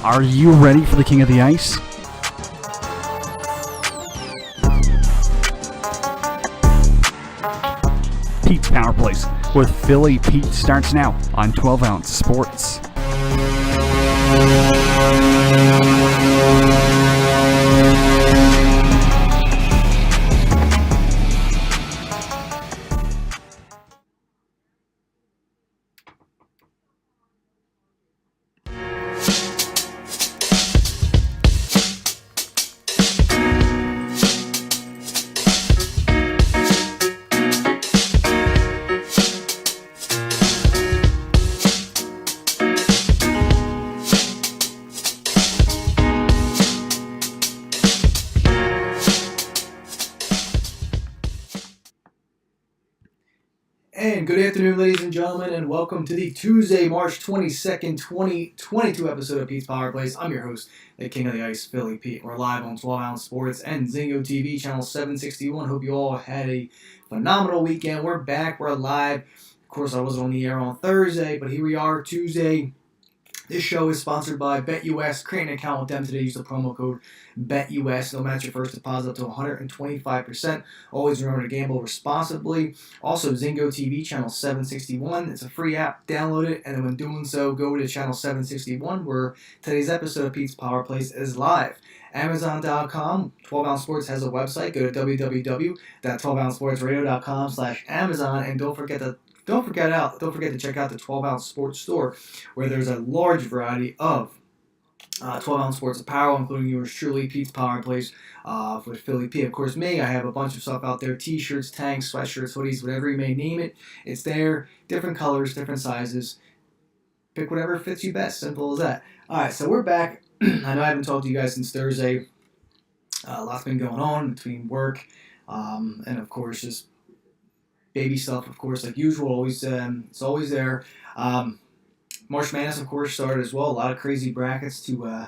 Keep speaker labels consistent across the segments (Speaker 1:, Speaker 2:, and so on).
Speaker 1: Are you ready for the King of the Ice? Pete's Power Plays with Philly Pete starts now on 12 Ounce Sports.
Speaker 2: And good afternoon, ladies and gentlemen, and welcome to the Tuesday, March 22nd, 2022 episode of Pete's Power Plays. I'm your host, the King of the Ice, Philly Pete. We're live on 12 Ounce Sports and Zingo TV, channel 761. Hope you all had a phenomenal weekend. We're back. We're live. Of course, I wasn't on the air on Thursday, but here we are, Tuesday. This show is sponsored by BetUS. Create an account with them today. Use the promo code BetUS. They'll match your first deposit up to 125%. Always remember to gamble responsibly. Also, Zingo TV, channel 761. It's a free app. Download it, and then when doing so, go to channel 761, where today's episode of Pete's Power Plays is live. Amazon.com. 12 Ounce Sports has a website. Go to www.12ouncesportsradio.com/Amazon, and don't forget to check out the 12 Ounce Sports store, where there's a large variety of 12 Ounce Sports apparel, including yours truly, Pete's Power Plays with Philly P. Of course, me, I have a bunch of stuff out there, t-shirts, tanks, sweatshirts, hoodies, whatever you may name it. It's there, different colors, different sizes. Pick whatever fits you best, simple as that. All right, so we're back. I know I haven't talked to you guys since Thursday. A lot's been going on between work and, of course, just baby stuff, of course, like usual. Always, it's always there. March Madness, of course, started as well. A lot of crazy brackets to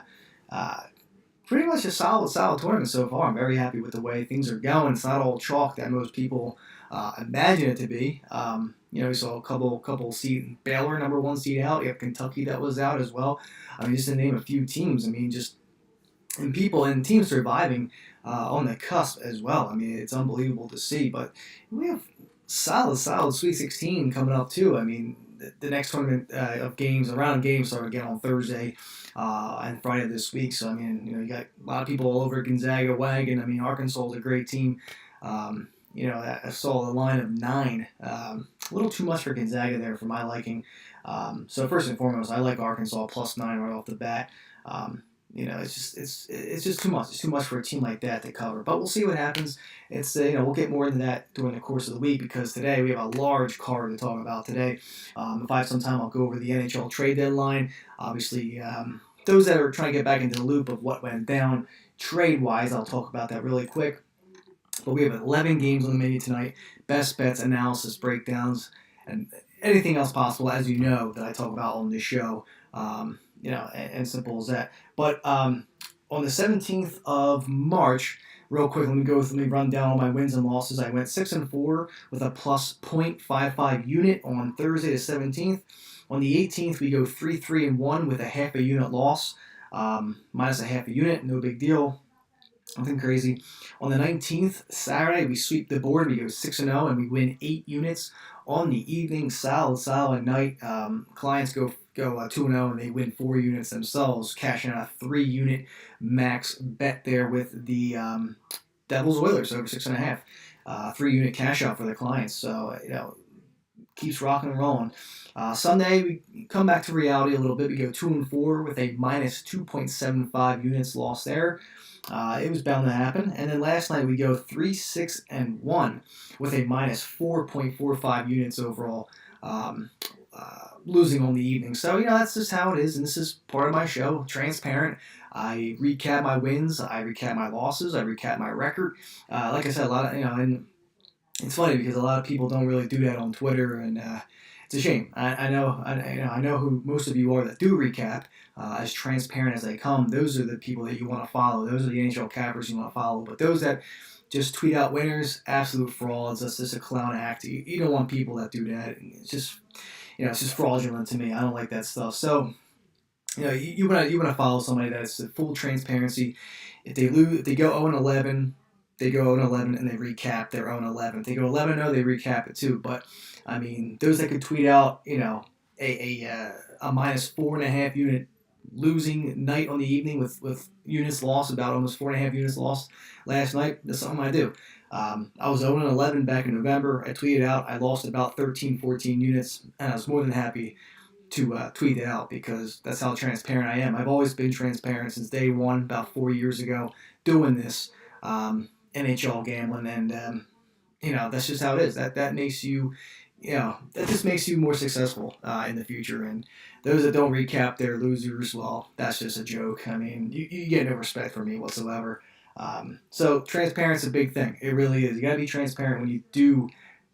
Speaker 2: pretty much a solid tournament so far. I'm very happy with the way things are going. It's not all chalk that most people imagine it to be. We saw a couple seed Baylor, number one seed out. You have Kentucky that was out as well. I mean, just to name a few teams. I mean, just and people and teams surviving on the cusp as well. I mean, it's unbelievable to see. But we have solid Sweet 16 coming up too. I mean, the next tournament of games, a round of games, start again on Thursday and Friday this week. So I mean, you got a lot of people all over Gonzaga wagon. I mean, Arkansas is a great team. I saw the line of 9. A little too much for Gonzaga there for my liking. So first and foremost, I like Arkansas plus 9 right off the bat. It's just too much. It's too much for a team like that to cover. But we'll see what happens. It's we'll get more into that during the course of the week, because today we have a large card to talk about today. If I have some time, I'll go over the NHL trade deadline. Obviously, those that are trying to get back into the loop of what went down trade-wise, I'll talk about that really quick. But we have 11 games on the menu tonight. Best bets, analysis, breakdowns, and anything else possible, as you know, that I talk about on this show. And simple as that. But on the 17th of March, real quick, let me run down all my wins and losses. I went 6-4 with a plus .55 unit on Thursday the 17th. On the 18th, we go 3-1 with a half a unit loss, minus a half a unit, no big deal. Nothing crazy. On the 19th, Saturday, we sweep the board. We go 6-0 and we win 8 units. On the evening, solid night. Clients go 2-0 and they win 4 units themselves, cashing out a 3-unit max bet there with the Devils Oilers over 6.5. 3-unit cash out for the clients. So, keeps rocking and rolling. Sunday, we come back to reality a little bit. We go 2-4 with a minus 2.75 units lost there. It was bound to happen. And then last night we go 3-6-1 with a minus 4.45 units overall, losing on the evening. So, that's just how it is, and this is part of my show, transparent. I recap my wins, I recap my losses, I recap my record. Like I said, a lot of, and it's funny because a lot of people don't really do that on Twitter, and it's a shame. I know who most of you are that do recap, as transparent as they come. Those are the people that you want to follow. Those are the NHL cappers you want to follow. But those that just tweet out winners, absolute frauds. That's just a clown act. You don't want people that do that. It's just, it's just fraudulent to me. I don't like that stuff. So, you want to follow somebody that's full transparency. If they lose, if they go 0-11, they go 0-11 and they recap their 0-11. If they go 11-0, they recap it too. But I mean, those that could tweet out, a minus 4.5 unit losing night on the evening with units lost, about almost 4.5 units lost last night. That's something I do. I was 0-11 back in November. I tweeted out I lost about 13, 14 units, and I was more than happy to tweet it out because that's how transparent I am. I've always been transparent since day one, about 4 years ago, doing this NHL gambling, and that's just how it is. That makes you, that just makes you more successful in the future. And those that don't recap their losers, well, that's just a joke. I mean, you get no respect from me whatsoever. So transparency is a big thing. It really is. You got to be transparent when you do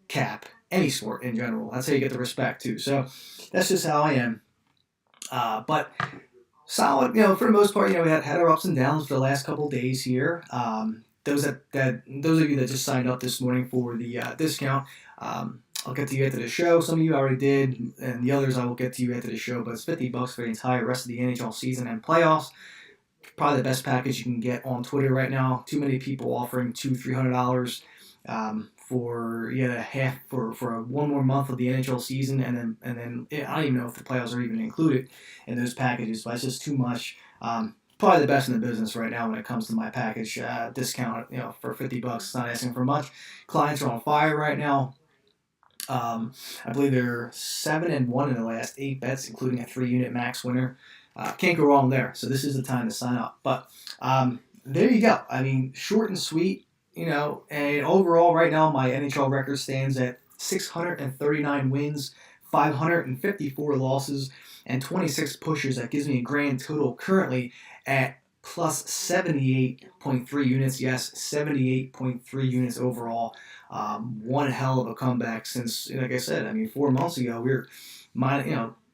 Speaker 2: cap any sport in general. That's how you get the respect too. So that's just how I am. But solid, for the most part, we had our ups and downs for the last couple of days here. Those of you that just signed up this morning for the discount, I'll get to you after the show. Some of you already did, and the others I will get to you after the show. But it's $50 for the entire rest of the NHL season and playoffs. Probably the best package you can get on Twitter right now. Too many people offering $200-$300 for half for one more month of the NHL season, and then I don't even know if the playoffs are even included in those packages. But it's just too much. Probably the best in the business right now when it comes to my package discount. For $50, it's not asking for much. Clients are on fire right now. I believe they're 7-1 in the last 8 bets, including a 3-unit max winner. Can't go wrong there. So this is the time to sign up. But there you go. I mean, short and sweet. And overall right now my NHL record stands at 639 wins, 554 losses, and 26 pushes. That gives me a grand total currently at plus 78.3 units. Yes, 78.3 units overall. One hell of a comeback since, like I said, 4 months ago we were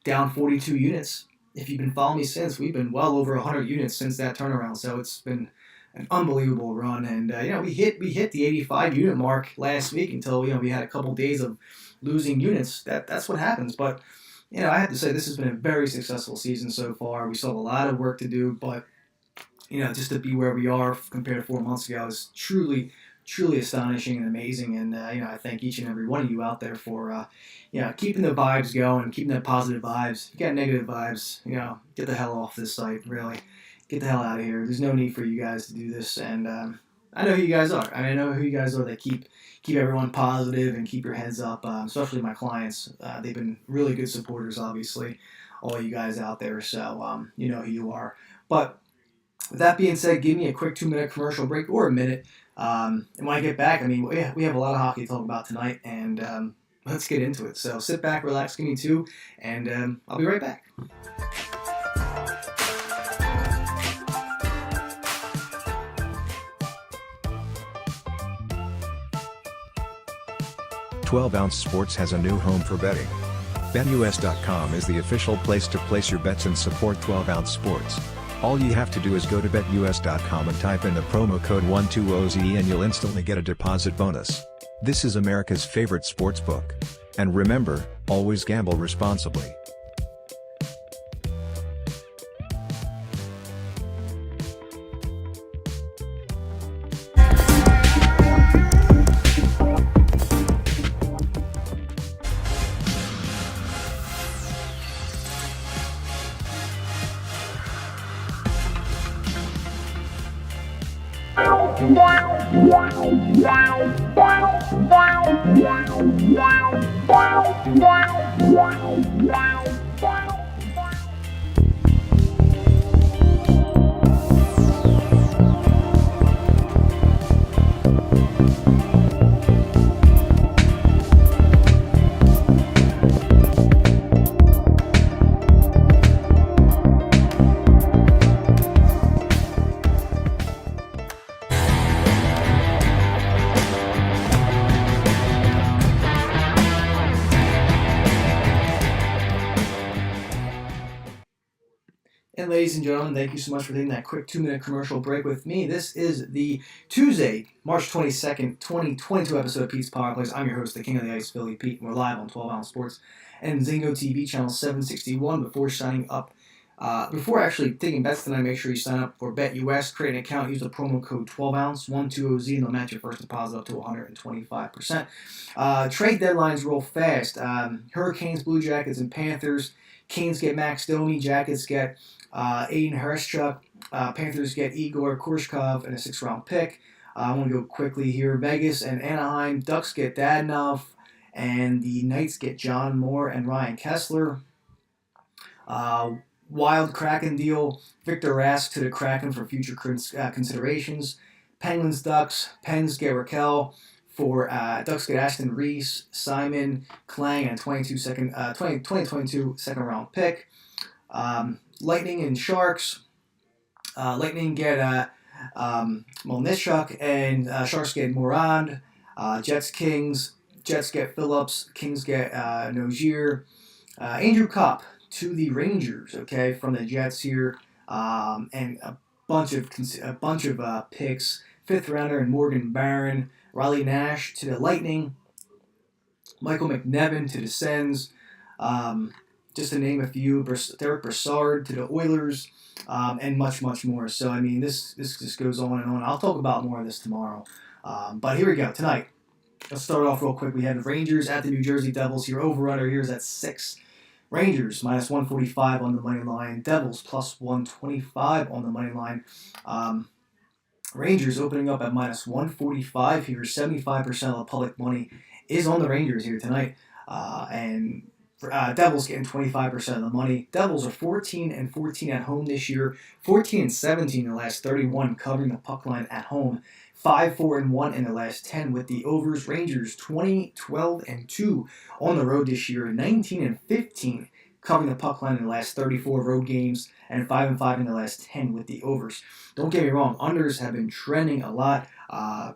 Speaker 2: down 42 units. If you've been following me since, we've been well over 100 units since that turnaround. So it's been an unbelievable run, and we hit the 85 unit mark last week until we had a couple days of losing units. That's what happens. But I have to say this has been a very successful season so far. We still have a lot of work to do, but just to be where we are compared to 4 months ago is truly astonishing and amazing. And I thank each and every one of you out there for keeping the vibes going, keeping the positive vibes. If you got negative vibes, get the hell off this site, really. Get the hell out of here. There's no need for you guys to do this, and I know who you guys are. I know who you guys are that keep everyone positive and keep your heads up, especially my clients. They've been really good supporters, obviously, all you guys out there, so you know who you are. But with that being said, give me a quick 2-minute commercial break or a minute, and when I get back, we have a lot of hockey to talk about tonight, and let's get into it. So sit back, relax, give me 2, and I'll be right back.
Speaker 3: 12-Ounce Sports has a new home for betting. BetUS.com is the official place to place your bets and support 12-Ounce Sports. All you have to do is go to BetUS.com and type in the promo code 120OZE and you'll instantly get a deposit bonus. This is America's favorite sportsbook. And remember, always gamble responsibly.
Speaker 2: And ladies and gentlemen, thank you so much for taking that quick 2-minute commercial break with me. This is the Tuesday, March 22nd, 2022 episode of Pete's Power Plays. I'm your host, the King of the Ice, Philly Pete, and we're live on 12-Ounce Sports and Zingo TV, channel 761, before shining up Before actually taking bets tonight, make sure you sign up for BetUS. Create an account, use the promo code 12ounce 120Z, and they'll match your first deposit up to 125%. Trade deadlines roll fast. Hurricanes, Blue Jackets, and Panthers. Canes get Max Domi. Jackets get Aiden Hreschuk. Panthers get Igor Korshkov and a 6th-round pick. I want to go quickly here. Vegas and Anaheim. Ducks get Dadonov. And the Knights get John Moore and Ryan Kessler. Wild Kraken deal. Victor Rask to the Kraken for future considerations. Penguins, Ducks. Pens get Raquel. For Ducks get Ashton Reese, Simon, Klang, and a 2022 second-round pick. Lightning and Sharks. Lightning get Molnishuk, and Sharks get Morand. Jets, Kings. Jets get Phillips. Kings get Nogier. Andrew Kopp to the Rangers, okay, from the Jets here, and a bunch of picks. 5th-rounder and Morgan Barron. Riley Nash to the Lightning. Michael McNevin to the Sens. Just to name a few. Derek Brassard to the Oilers. And much, much more. So, I mean, this just goes on and on. I'll talk about more of this tomorrow. But here we go. Tonight, let's start off real quick. We have the Rangers at the New Jersey Devils here. Over-under here is at 6. Rangers minus 145 on the money line. Devils plus 125 on the money line. Rangers opening up at minus 145 here. 75% of the public money is on the Rangers here tonight. And Devils getting 25% of the money. Devils are 14-14 at home this year. 14-17 in the last 31 covering the puck line at home. 5-4-1 in the last 10 with the overs. Rangers 20-12-2 on the road this year. 19-15 covering the puck line in the last 34 road games, and 5-5 in the last 10 with the overs. Don't get me wrong, unders have been trending a lot.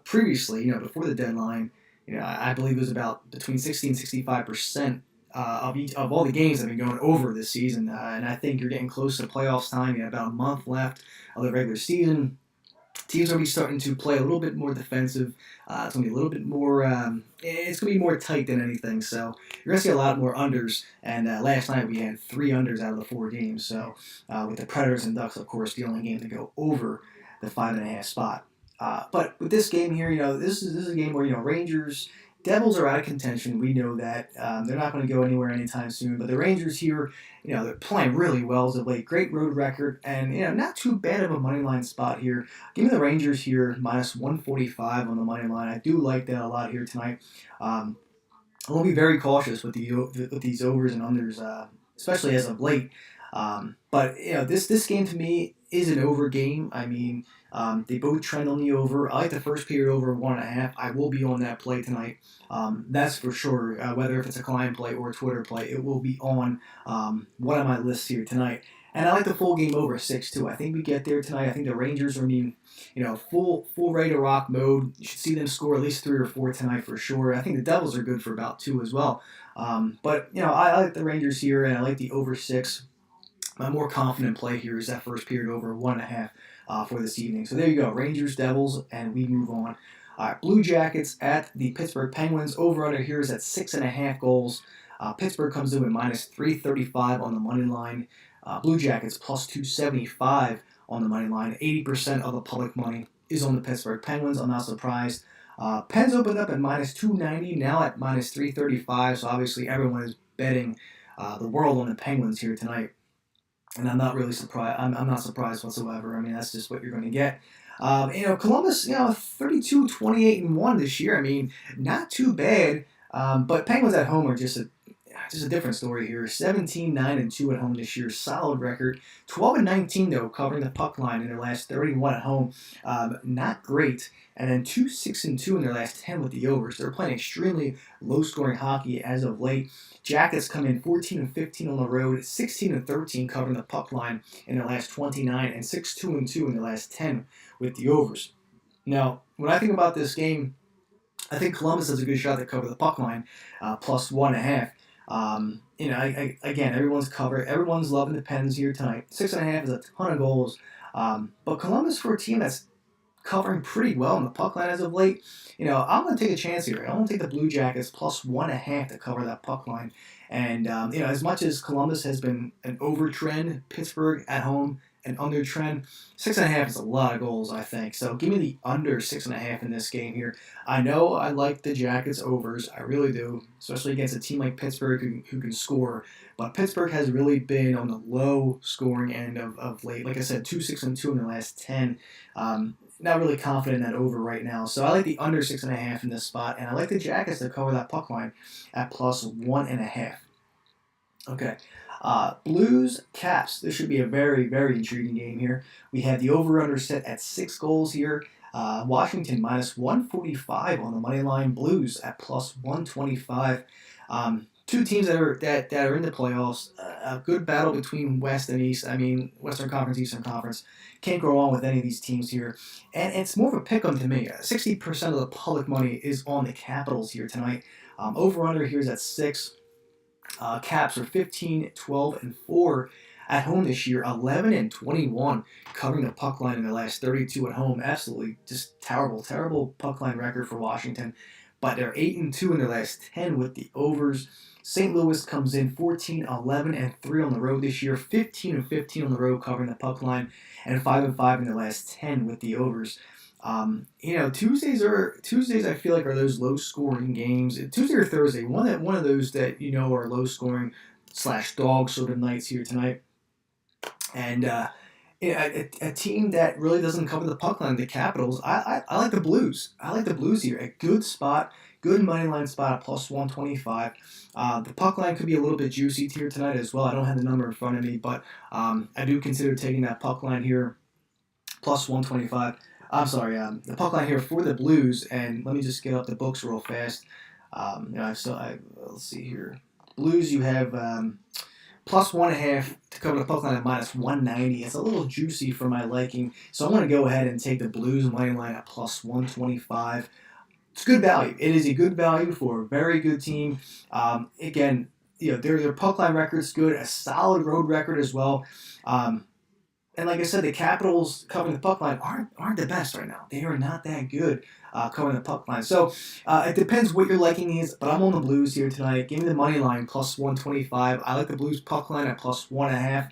Speaker 2: Previously, before the deadline, I believe it was about between 60 and 65% of all the games have been going over this season, and I think you're getting close to playoffs time. You have about a month left of the regular season. Teams will be starting to play a little bit more defensive. It's going to be a little bit more. It's going to be more tight than anything. So you're going to see a lot more unders. And last night we had 3 unders out of the 4 games. So with the Predators and Ducks, of course, the only game to go over the 5.5 spot. But with this game here, this is a game where Rangers. Devils are out of contention. We know that. They're not going to go anywhere anytime soon. But the Rangers here, they're playing really well as of late. Great road record. And, not too bad of a money line spot here. Give me the Rangers here, minus 145 on the money line. I do like that a lot here tonight. I'm going to be very cautious with these overs and unders, especially as of late. But, this game to me is an over game. I mean, they both trend on the over. I like the first period over 1.5. I will be on that play tonight. That's for sure. Whether if it's a client play or a Twitter play, it will be on one of my lists here tonight. And I like the full game over 6 too. I think we get there tonight. I think the Rangers are full ready to rock mode. You should see them score at least 3 or 4 tonight for sure. I think the Devils are good for about 2 as well. But I like the Rangers here, and I like the over 6. My more confident play here is that first period over 1.5 for this evening. So there you go, Rangers, Devils, and we move on. All right, Blue Jackets at the Pittsburgh Penguins. Over-under here is at 6.5 goals. Pittsburgh comes in with minus 335 on the money line. Blue Jackets plus 275 on the money line. 80% of the public money is on the Pittsburgh Penguins. I'm not surprised. Pens opened up at minus 290, now at minus 335. So obviously everyone is betting the world on the Penguins here tonight. And I'm not really surprised. I'm not surprised whatsoever. I mean, that's just what you're going to get. Columbus, 32-28-1 this year. I mean, not too bad. But Penguins at home are just a different story here. 17-9-2 at home this year, solid record. 12-19 though, covering the puck line in their last 31 at home, not great. And then 2-6-2 in their last 10 with the overs. They're playing extremely low-scoring hockey as of late. Jackets come in 14-15 on the road, 16-13 covering the puck line in their last 29, and 6-2-2 in their last 10 with the overs. Now, when I think about this game, I think Columbus has a good shot to cover the puck line, plus 1.5. Again, everyone's covered. Everyone's loving the Pens here tonight. 6.5 is a ton of goals. But Columbus, for a team that's covering pretty well in the puck line as of late. I'm going to take a chance here. I'm going to take the Blue Jackets plus 1.5 to cover that puck line. And, as much as Columbus has been an over trend, Pittsburgh at home an under trend, 6.5 is a lot of goals, I think. So give me the under 6.5 in this game here. I know I like the Jackets overs. I really do, especially against a team like Pittsburgh who can score. But Pittsburgh has really been on the low scoring end of late. Like I said, 2-6-2 in the last 10. Not really confident in that over right now. So I like the under 6.5 in this spot, and I like the Jackets to cover that puck line at plus 1.5. Okay. Blues, Caps. This should be a very, very intriguing game here. We have the over-under set at 6 goals here. Washington minus 145 on the money line. Blues at plus 125. Two teams that are in the playoffs. A good battle between West and East. Western Conference, Eastern Conference. Can't go wrong with any of these teams here. And it's more of a pick-em to me. 60% of the public money is on the Capitals here tonight. Over-under here is at 6. Caps are 15, 12, and 4 at home this year. 11 and 21 covering the puck line in their last 32 at home. Absolutely just terrible puck line record for Washington. But they're 8 and 2 in their last 10 with the overs. St. Louis comes in 14, 11, and 3 on the road this year. 15 and 15 on the road covering the puck line, and 5 and 5 in their last 10 with the overs. Tuesdays I feel like are those low scoring games. Tuesday or Thursday, one of those that are low scoring / dog sort of nights here tonight. And a team that really doesn't cover the puck line, the Capitals. I like the Blues. I like the Blues here. A good spot, good money line spot at plus 125. The puck line could be a little bit juicy here tonight as well. I don't have the number in front of me, but I do consider taking that puck line here plus 125. I'm sorry, the puck line here for the Blues, and let me just get up the books real fast. Let's see here. Blues, you have plus 1.5 to cover the puck line at minus 190. It's a little juicy for my liking, so I'm going to go ahead and take the Blues money line at plus 125. It's good value. It is a good value for a very good team. Again, their puck line record's good, a solid road record as well. And like I said, the Capitals covering the puck line aren't the best right now. They are not that good covering the puck line. So it depends what your liking is, but I'm on the Blues here tonight. Give me the money line plus 125. I like the Blues puck line at plus 1.5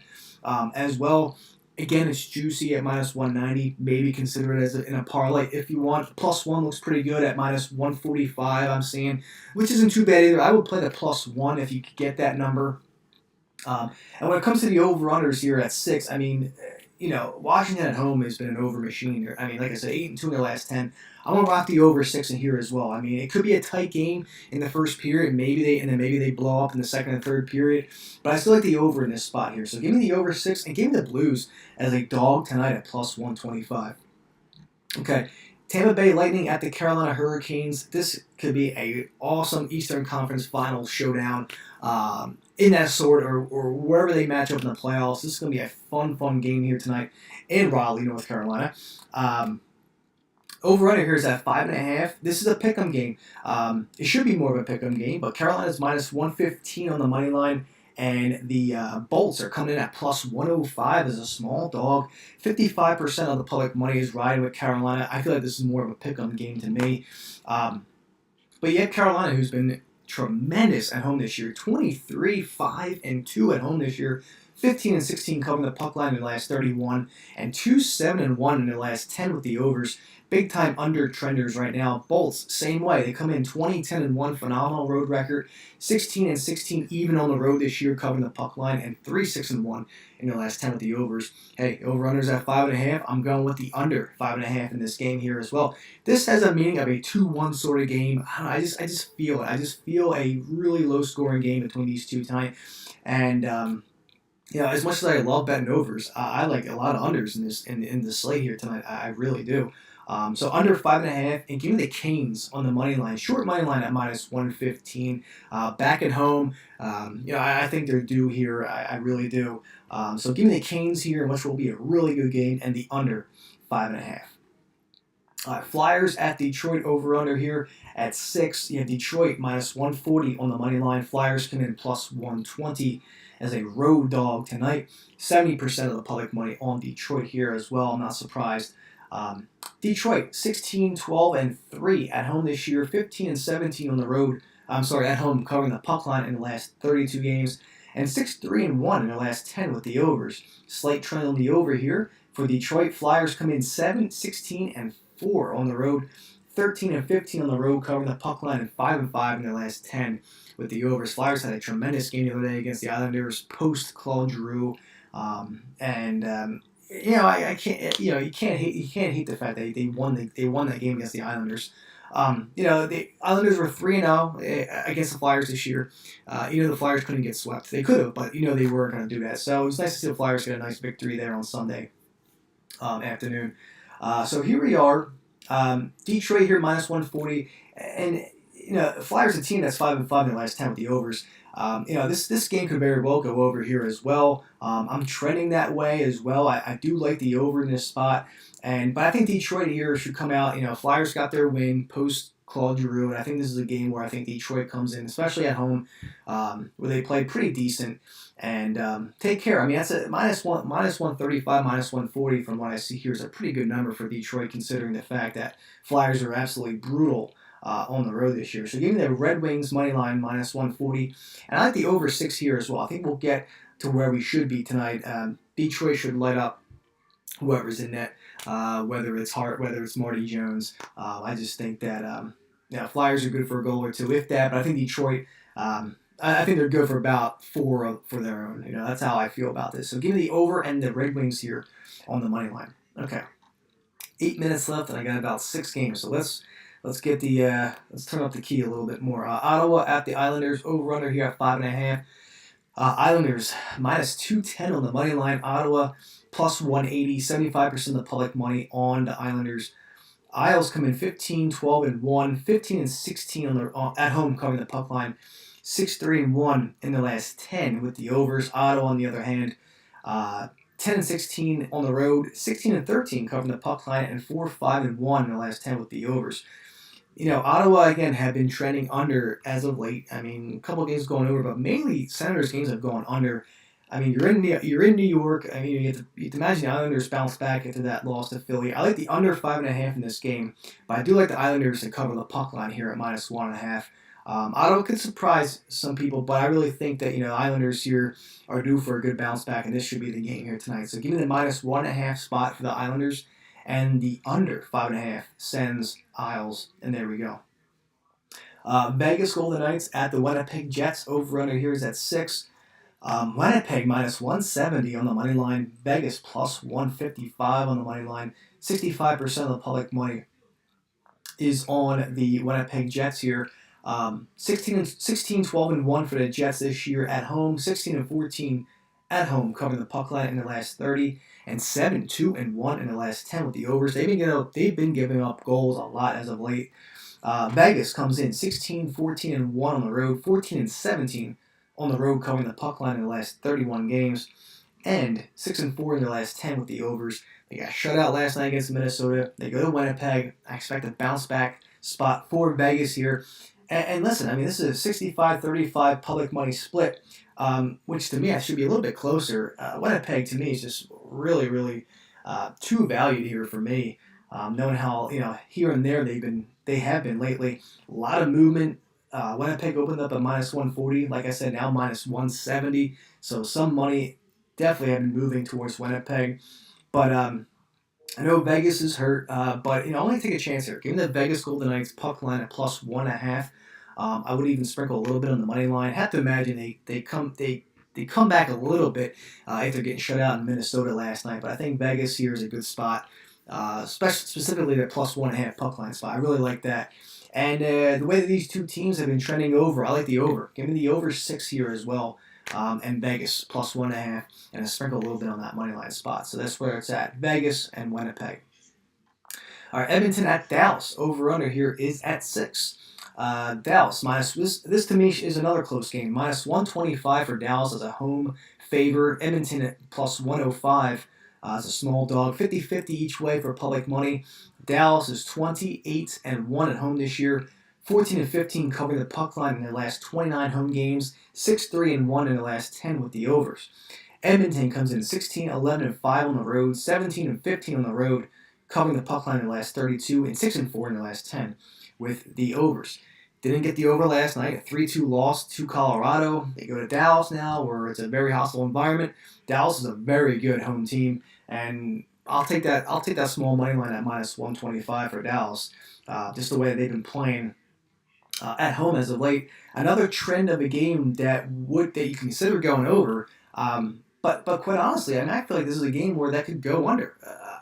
Speaker 2: as well. Again, it's juicy at minus 190. Maybe consider it as in a parlay if you want. Plus 1 looks pretty good at minus 145, I'm seeing, which isn't too bad either. I would play the plus 1 if you could get that number. And when it comes to the over-unders here at 6, Washington at home has been an over machine. Like I said, 8 and 2 in their last 10. I'm going to rock the over 6 in here as well. It could be a tight game in the first period, maybe they blow up in the second and third period. But I still like the over in this spot here. So give me the over 6 and give me the Blues as a dog tonight at plus 125. Okay. Tampa Bay Lightning at the Carolina Hurricanes. This could be a awesome Eastern Conference Finals showdown in that sort or wherever they match up in the playoffs. This is going to be a fun game here tonight in Raleigh, North Carolina. Over-under here is at 5.5. This is a pick'em game. It should be more of a pick'em game, but Carolina's minus 115 on the money line. And the Bolts are coming in at plus 105 as a small dog. 55% of the public money is riding with Carolina. I feel like this is more of a pick-up game to me. But you have Carolina, who's been tremendous at home this year. 23, 5, and 2 at home this year. 15 and 16 covering the puck line in the last 31. And 2, 7, and 1 in the last 10 with the overs. Big-time under-trenders right now. Bolts, same way. They come in 20, 10, and 1, phenomenal road record. 16 and 16 even on the road this year, covering the puck line, and 3, 6, and 1 in the last 10 with the overs. Hey, over-unders at 5.5. I'm going with the under 5.5 in this game here as well. This has a meaning of a 2-1 sort of game. I just feel it. I just feel a really low-scoring game between these two tonight. And as much as I love betting overs, I like a lot of unders in this slate here tonight. I really do. So under 5.5, and give me the Canes on the money line. Short money line at minus 115. Back at home, I think they're due here. I really do. So give me the Canes here, which will be a really good game, and the under 5.5. Flyers at Detroit, over-under here at 6. You have Detroit minus 140 on the money line. Flyers come in plus 120 as a road dog tonight. 70% of the public money on Detroit here as well. I'm not surprised. Detroit 16-12-3 at home this year, 15-17 on the road. At home covering the puck line in the last 32 games, and 6-3-1 in the last 10 with the overs. Slight trend on the over here for Detroit. Flyers come in 7-16-4 on the road, 13-15 on the road covering the puck line, and 5-5 in the last 10 with the overs. Flyers had a tremendous game the other day against the Islanders post Claude Giroux, I can't you can't hate the fact that they won that game against the Islanders. The Islanders were 3-0 against the Flyers this year. The Flyers couldn't get swept. They could have, but they weren't going to do that. So it was nice to see the Flyers get a nice victory there on Sunday afternoon. So here we are. Detroit here -140, and the Flyers a team that's 5-5 in the last 10 with the overs. This game could very well go over here as well. I'm trending that way as well. I do like the over in this spot, but I think Detroit here should come out. Flyers got their win post Claude Giroux, and I think this is a game where I think Detroit comes in, especially at home, where they played pretty decent and take care. I mean, that's a -135, -140 from what I see here is a pretty good number for Detroit, considering the fact that Flyers are absolutely brutal on the road this year. So give me the Red Wings money line -140, and I like the over 6 here as well. I think we'll get to where we should be tonight. Detroit should light up whoever's in net, whether it's Hart, whether it's Marty Jones. I just think that Flyers are good for a goal or two, if that. But I think Detroit, I think they're good for about 4 for their own. That's how I feel about this. So give me the over and the Red Wings here on the money line. Okay, 8 minutes left, and I got about 6 games. So let's get let's turn up the key a little bit more. Ottawa at the Islanders, over under here at 5.5. Islanders -210 on the money line. Ottawa +180, 75% of the public money on the Islanders. Isles come in 15-12-1, 15-16 at home covering the puck line, 6-3-1 in the last 10 with the overs. Ottawa, on the other hand, 10-16 on the road, 16-13 covering the puck line, and 4-5-1 in the last 10 with the overs. Ottawa, again, have been trending under as of late. I mean, a couple of games going over, but mainly Senators games have gone under. I mean, you're in New York. I mean, you have to imagine the Islanders bounce back after that loss to Philly. I like the under 5.5 in this game, but I do like the Islanders to cover the puck line here at -1.5. Ottawa could surprise some people, but I really think that Islanders here are due for a good bounce back, and this should be the game here tonight. So give me the -1.5 spot for the Islanders, and the under 5.5 sends Isles, and there we go. Vegas Golden Knights at the Winnipeg Jets. Over under here is at 6. Winnipeg -170 on the money line. Vegas +155 on the money line. 65% of the public money is on the Winnipeg Jets here. 16-12-1 for the Jets this year at home. 16-14 at home covering the puck line in the last 30, and 7-2-1 in the last 10 with the overs. They've been giving up goals a lot as of late. Vegas comes in 16-14-1 on the road, 14-17 on the road covering the puck line in the last 31 games, and 6-4 in the last 10 with the overs. They got shut out last night against Minnesota. They go to Winnipeg. I expect a bounce back spot for Vegas here. And listen, I mean, this is a 65-35 public money split, which to me I should be a little bit closer. Winnipeg to me is just really, really too valued here for me. Knowing how here and there they have been lately. A lot of movement. Winnipeg opened up at -140. Like I said, now -170. So some money definitely have been moving towards Winnipeg. But I know Vegas is hurt. But only take a chance here. Give me the Vegas Golden Knights puck line at +1.5. I would even sprinkle a little bit on the money line. I have to imagine they come back a little bit after getting shut out in Minnesota last night. But I think Vegas here is a good spot, specifically the +1.5 puck line spot. I really like that. And the way that these two teams have been trending over, I like the over. Give me the over 6 here as well. And Vegas +1.5, and I sprinkle a little bit on that money line spot. So that's where it's at. Vegas and Winnipeg. All right, Edmonton at Dallas. Over under here is at 6. Dallas this to me is another close game. -125 for Dallas as a home favor. Edmonton at +105 as a small dog. 50-50 each way for public money. Dallas is 28-1 at home this year. 14-15 covering the puck line in their last 29 home games. 6-3-1 in the last 10 with the overs. Edmonton comes in 16-11-5 on the road. 17-15 on the road covering the puck line in the last 32 and 6-4 in the last 10 with the overs. Didn't get the over last night, a 3-2 loss to Colorado. They go to Dallas now, where it's a very hostile environment. Dallas is a very good home team, and I'll take that small money line at minus 125 for Dallas. Just the way they've been playing at home as of late. Another trend of a game that you can consider going over. But quite honestly, I feel like this is a game where that could go under.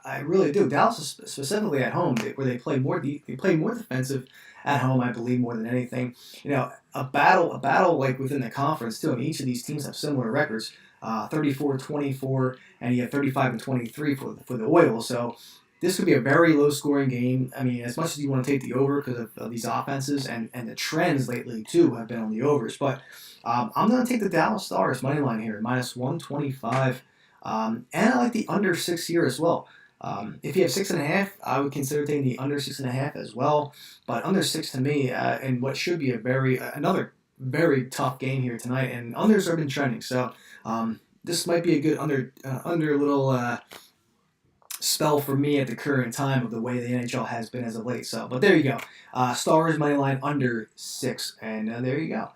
Speaker 2: I really do. Dallas is specifically at home, where they play more defensive at home, I believe, more than anything. A battle like within the conference too. Each of these teams have similar records, 34-24, and you have 35-23 for the Oils. So this could be a very low-scoring game. As much as you want to take the over because of these offenses and the trends lately too have been on the overs, but I'm going to take the Dallas Stars money line here, minus 125, and I like the under 6 here as well. If you have 6.5, I would consider taking the under 6.5 as well. But under 6 to me, and what should be another very tough game here tonight, and unders have been trending. So this might be a good under little spell for me at the current time of the way the NHL has been as of late. So, but there you go, Stars money line under 6, and there you go.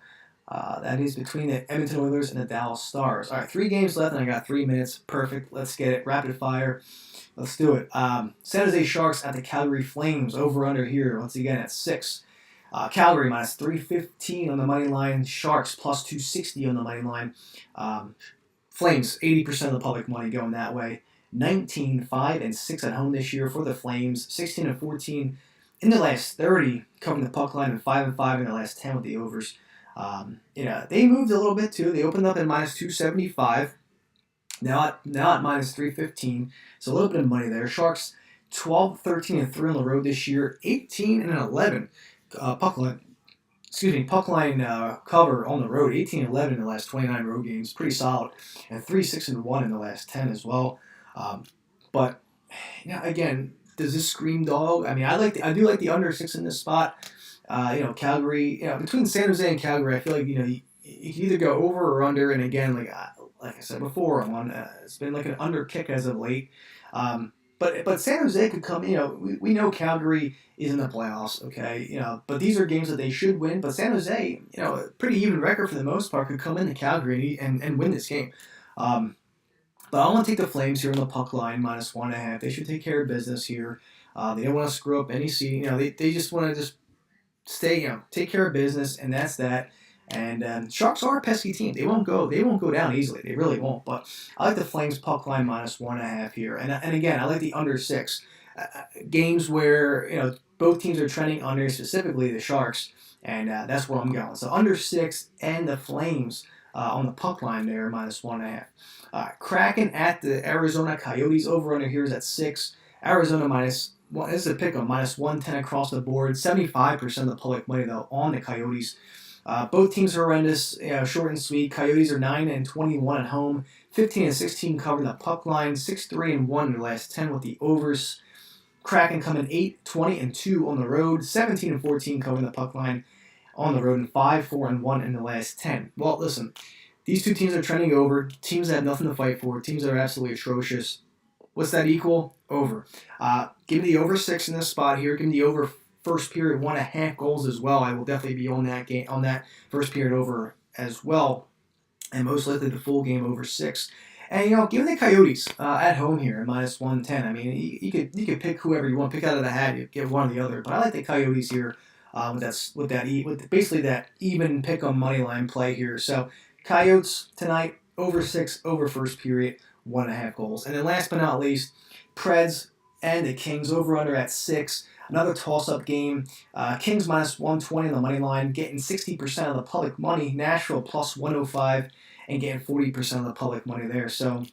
Speaker 2: That is between the Edmonton Oilers and the Dallas Stars. All right, 3 games left, and I got 3 minutes. Perfect. Let's get it. Rapid fire. Let's do it. San Jose Sharks at the Calgary Flames. Over-under here, once again, at 6. Calgary minus 315 on the money line. Sharks plus 260 on the money line. Flames, 80% of the public money going that way. 19-5-6 at home this year for the Flames. 16-14 in the last 30, covering the puck line, and 5-5 in the last 10 with the overs. They moved a little bit too. They opened up at minus 275. Now at minus 315. So a little bit of money there. Sharks 12-13-3 on the road this year. 18-11 puck line cover on the road. 18-11 in the last 29 road games. Pretty solid. And 3-6-1 in the last 10 as well. But again, does this scream dog? I do like the under 6 in this spot. Calgary, between San Jose and Calgary, I feel like, you can either go over or under. And again, like I said before, it's been like an under kick as of late. But San Jose could come, we know Calgary is in the playoffs, okay? But these are games that they should win. But San Jose, a pretty even record for the most part, could come into Calgary and win this game. But I want to take the Flames here on the puck line, minus 1.5. They should take care of business here. They don't want to screw up any seed. They just want to stay, take care of business, and that's that. And Sharks are a pesky team. They won't go down easily. They really won't. But I like the Flames puck line minus 1.5 here. And again, I like the under 6. Games where both teams are trending under, specifically the Sharks, and that's where I'm going. So under 6 and the Flames on the puck line there, minus 1.5. Kraken at the Arizona Coyotes. Over under here is at 6. Arizona minus. Well, this is a pick on minus 110 across the board. 75% of the public money though on the Coyotes. Both teams are horrendous, short and sweet. Coyotes are 9-21 at home, 15-16 covering the puck line, 6-3-1 in the last 10 with the overs. Kraken coming 8-20-2 on the road, 17-14 covering the puck line on the road, and 5-4-1 in the last 10. Well, listen, these two teams are trending over. Teams that have nothing to fight for. Teams that are absolutely atrocious. What's that equal? Over. Give me the over 6 in this spot here. Give me the over first period 1.5 goals as well. I will definitely be on that game, on that first period over as well, and most likely the full game over 6. And give me the Coyotes at home here at minus 110. You could pick whoever you want, pick out of the hat, you get one or the other. But I like the Coyotes here with basically that even pick on money line play here. So Coyotes tonight over 6 over first period 1.5 goals. And then last but not least, Preds and the Kings over under at 6. Another toss-up game. Kings minus 120 on the money line, getting 60% of the public money. Nashville plus 105 and getting 40% of the public money there. So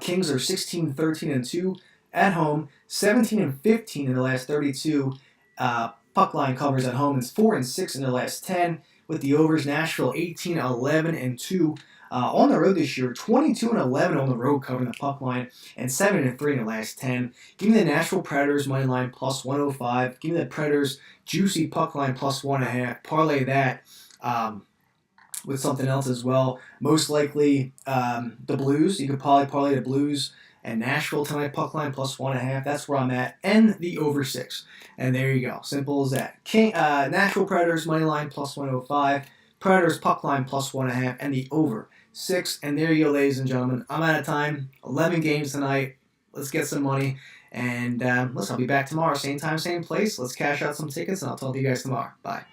Speaker 2: Kings are 16-13-2 at home, 17-15 in the last 32 puck line covers at home. It's 4-6 in the last 10 with the overs. Nashville 18-11-2. On the road this year, 22-11 on the road covering the puck line, and 7-3 in the last 10. Give me the Nashville Predators money line plus 105. Give me the Predators juicy puck line plus 1.5. Parlay that with something else as well. Most likely the Blues. You could probably parlay the Blues And Nashville tonight, puck line plus 1.5. That's where I'm at. And the over 6. And there you go. Simple as that. Nashville Predators money line plus 105. Predators puck line plus 1.5. And the over 6. And there you go, ladies and gentlemen. I'm out of time. 11 games tonight. Let's get some money. And listen, I'll be back tomorrow. Same time, same place. Let's cash out some tickets, and I'll talk to you guys tomorrow. Bye.